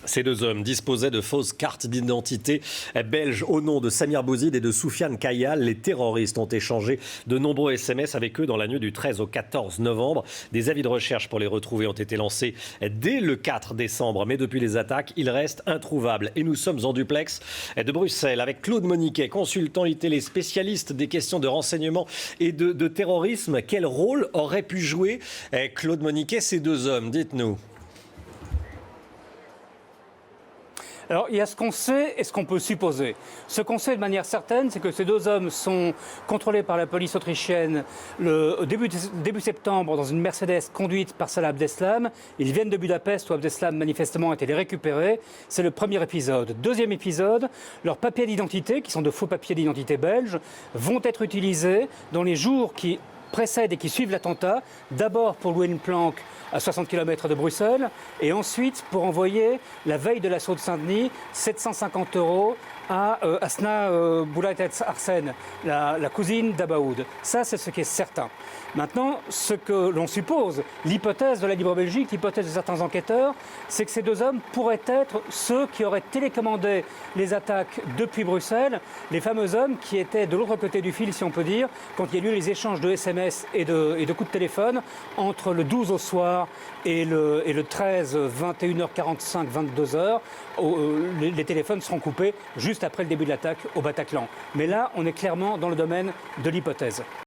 Ces deux hommes disposaient de fausses cartes d'identité belges au nom de Samir Bouzid et de Soufiane Kayal. Les terroristes ont échangé de nombreux SMS avec eux dans la nuit du 13 au 14 novembre. Des avis de recherche pour les retrouver ont été lancés dès le 4 décembre. Mais depuis les attaques, ils restent introuvables. Et nous sommes en duplex de Bruxelles avec Claude Moniquet, consultant ITélé, spécialiste des questions de renseignement et de terrorisme. Quel rôle auraient pu jouer, Claude Moniquet, ces deux hommes? Dites-nous. Alors, il y a ce qu'on sait et ce qu'on peut supposer. Ce qu'on sait de manière certaine, c'est que ces deux hommes sont contrôlés par la police autrichienne au début septembre dans une Mercedes conduite par Salah Abdeslam. Ils viennent de Budapest où Abdeslam manifestement a été les récupérer. C'est le premier épisode. Deuxième épisode, leurs papiers d'identité, qui sont de faux papiers d'identité belges, vont être utilisés dans les jours qui précèdent et qui suivent l'attentat, d'abord pour louer une planque à 60 km de Bruxelles, et ensuite pour envoyer, la veille de l'assaut de Saint-Denis, 750 € à Asna Boulaytet Arsène, la cousine d'Abaoud. Ça, c'est ce qui est certain. Maintenant, ce que l'on suppose, l'hypothèse de la Libre Belgique, l'hypothèse de certains enquêteurs, c'est que ces deux hommes pourraient être ceux qui auraient télécommandé les attaques depuis Bruxelles, les fameux hommes qui étaient de l'autre côté du fil, si on peut dire, quand il y a eu les échanges de SMS et de coups de téléphone entre le 12 au soir et le 13, 21h45, 22h. Les téléphones seront coupés juste après le début de l'attaque au Bataclan. Mais là, on est clairement dans le domaine de l'hypothèse.